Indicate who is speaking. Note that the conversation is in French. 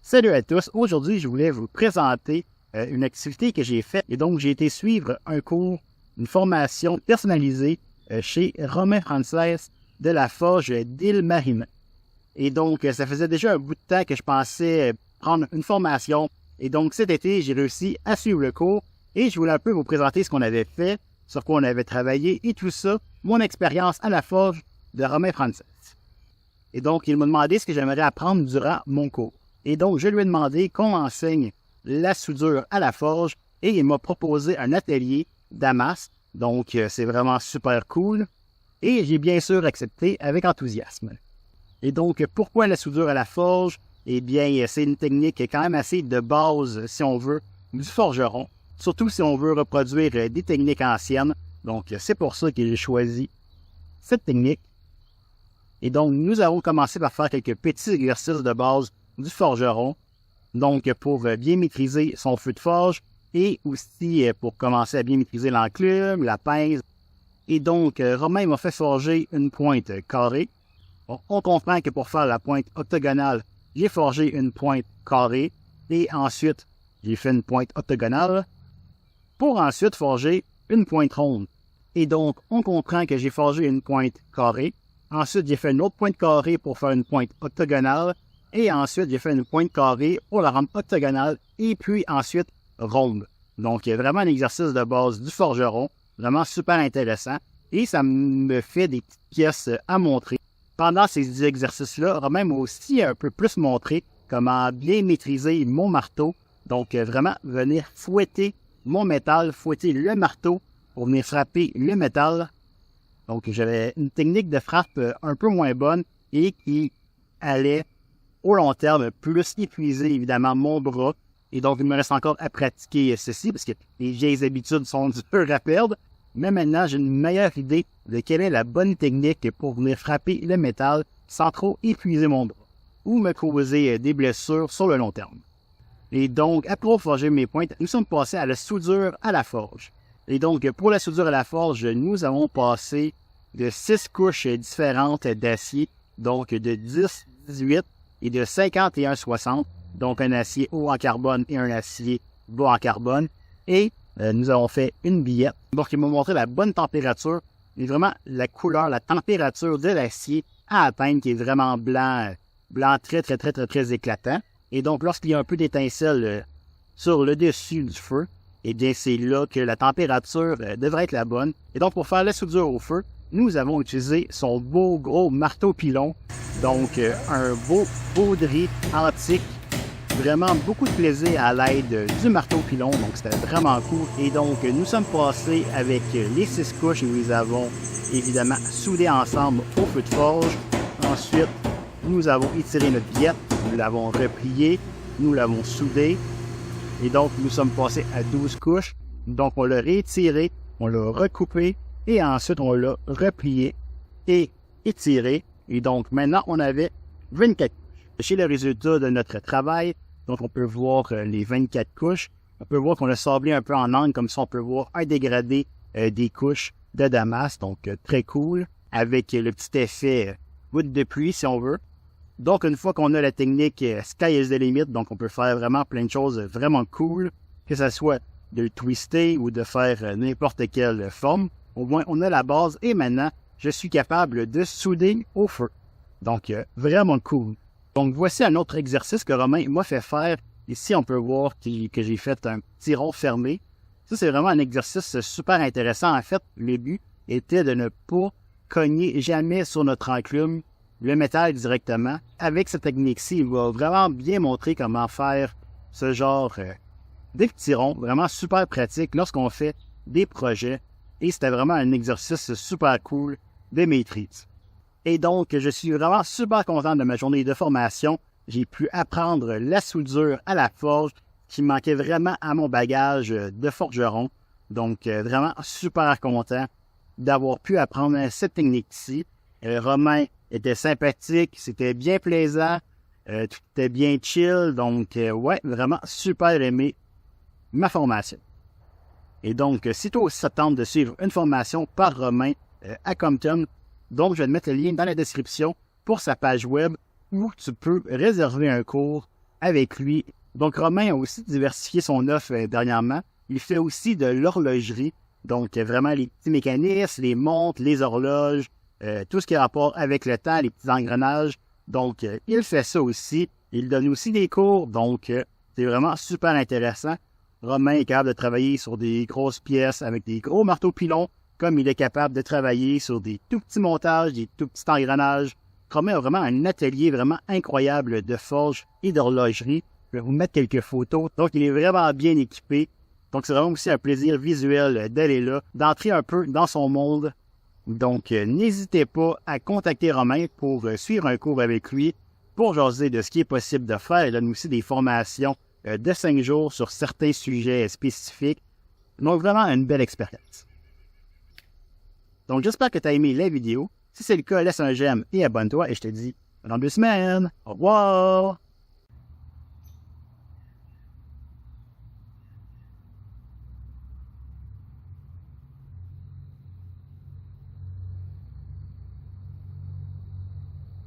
Speaker 1: Salut à tous, aujourd'hui je voulais vous présenter une activité que j'ai faite et donc j'ai été suivre un cours, une formation personnalisée chez Romain Frances de la Forge d'Île-Marimé. Et donc ça faisait déjà un bout de temps que je pensais prendre une formation et donc cet été j'ai réussi à suivre le cours et je voulais un peu vous présenter ce qu'on avait fait, sur quoi on avait travaillé et tout ça, mon expérience à la Forge de Romain Frances. Et donc il m'a demandé ce que j'aimerais apprendre durant mon cours. Et donc, je lui ai demandé qu'on enseigne la soudure à la forge et il m'a proposé un atelier Damas. Donc, c'est vraiment super cool. Et j'ai bien sûr accepté avec enthousiasme. Et donc, pourquoi la soudure à la forge? Eh bien, c'est une technique quand même assez de base, si on veut, du forgeron. Surtout si on veut reproduire des techniques anciennes. Donc, c'est pour ça que j'ai choisi cette technique. Et donc, nous avons commencé par faire quelques petits exercices de base du forgeron, donc pour bien maîtriser son feu de forge et aussi pour commencer à bien maîtriser l'enclume, la pince. Et donc, Romain m'a fait forger une pointe carrée. Bon, on comprend que pour faire la pointe octogonale, j'ai forgé une pointe carrée et ensuite, j'ai fait une pointe octogonale pour ensuite forger une pointe ronde. Et donc, on comprend que j'ai forgé une pointe carrée. Ensuite, j'ai fait une autre pointe carrée pour faire une pointe octogonale. Et ensuite, j'ai fait une pointe carrée pour la rendre octogonale et puis ensuite ronde. Donc, il y a vraiment un exercice de base du forgeron, vraiment super intéressant. Et ça me fait des petites pièces à montrer. Pendant ces exercices-là, Romain m'a aussi un peu plus montré comment bien maîtriser mon marteau. Donc, vraiment venir fouetter mon métal, fouetter le marteau pour venir frapper le métal. Donc, j'avais une technique de frappe un peu moins bonne et qui allait au long terme, plus épuiser évidemment mon bras. Et donc, il me reste encore à pratiquer ceci parce que les vieilles habitudes sont dures à perdre. Mais maintenant, j'ai une meilleure idée de quelle est la bonne technique pour venir frapper le métal sans trop épuiser mon bras ou me causer des blessures sur le long terme. Et donc, après forger mes pointes, nous sommes passés à la soudure à la forge. Et donc, pour la soudure à la forge, nous avons passé de 6 couches différentes d'acier, donc de 10, 18, et de 51,60, donc un acier haut en carbone et un acier bas en carbone. Et nous avons fait une billette. Donc, il m'a montré la bonne température et vraiment la couleur, la température de l'acier à atteindre qui est vraiment blanc, blanc très éclatant. Et donc, lorsqu'il y a un peu d'étincelle sur le dessus du feu, eh bien, c'est là que la température devrait être la bonne. Et donc, pour faire la soudure au feu, nous avons utilisé son beau gros marteau pilon. Donc, un beau baudrier antique. Vraiment beaucoup de plaisir à l'aide du marteau pilon. Donc, c'était vraiment cool. Et donc, nous sommes passés avec les 6 couches et nous les avons évidemment soudées ensemble au feu de forge. Ensuite, nous avons étiré notre billette. Nous l'avons repliée. Nous l'avons soudée. Et donc, nous sommes passés à 12 couches. Donc, on l'a réétiré. On l'a recoupé. Et ensuite, on l'a replié et étiré. Et donc, maintenant, on avait 24 couches. Chez le résultat de notre travail, donc on peut voir les 24 couches. On peut voir qu'on a sablé un peu en angle, comme ça on peut voir un dégradé des couches de Damas. Donc, très cool, avec le petit effet goutte de pluie, si on veut. Donc, une fois qu'on a la technique Sky is the limit, donc on peut faire vraiment plein de choses vraiment cool, que ce soit de le twister ou de faire n'importe quelle forme. Au moins, on a la base et maintenant, je suis capable de souder au feu. Donc, vraiment cool. Donc, voici un autre exercice que Romain m'a fait faire. Ici, on peut voir que j'ai fait un petit rond fermé. Ça, c'est vraiment un exercice super intéressant. En fait, le but était de ne pas cogner jamais sur notre enclume le métal directement. Avec cette technique-ci, il va vraiment bien montrer comment faire ce genre de petits ronds. Vraiment super pratique lorsqu'on fait des projets. Et c'était vraiment un exercice super cool de maîtrise. Et donc, je suis vraiment super content de ma journée de formation. J'ai pu apprendre la soudure à la forge qui manquait vraiment à mon bagage de forgeron. Donc, vraiment super content d'avoir pu apprendre cette technique-ci. Romain était sympathique, c'était bien plaisant, tout était bien chill. Donc, ouais, vraiment super aimé ma formation. Et donc, si toi aussi ça te tente de suivre une formation par Romain à Compton, donc je vais te mettre le lien dans la description pour sa page web où tu peux réserver un cours avec lui. Donc, Romain a aussi diversifié son offre dernièrement. Il fait aussi de l'horlogerie. Donc, vraiment les petits mécanismes, les montres, les horloges, tout ce qui a rapport avec le temps, les petits engrenages. Donc, il fait ça aussi. Il donne aussi des cours. Donc, c'est vraiment super intéressant. Romain est capable de travailler sur des grosses pièces avec des gros marteaux pilons, comme il est capable de travailler sur des tout petits montages, des tout petits engrenages. Romain a vraiment un atelier vraiment incroyable de forge et d'horlogerie. Je vais vous mettre quelques photos. Donc, il est vraiment bien équipé. Donc, c'est vraiment aussi un plaisir visuel d'aller là, d'entrer un peu dans son monde. Donc, n'hésitez pas à contacter Romain pour suivre un cours avec lui, pour jaser de ce qui est possible de faire. Il donne aussi des formations de 5 jours sur certains sujets spécifiques. Donc, vraiment une belle expérience. Donc, j'espère que tu as aimé la vidéo. Si c'est le cas, laisse un j'aime et abonne-toi et je te dis dans 2 semaines. Au revoir!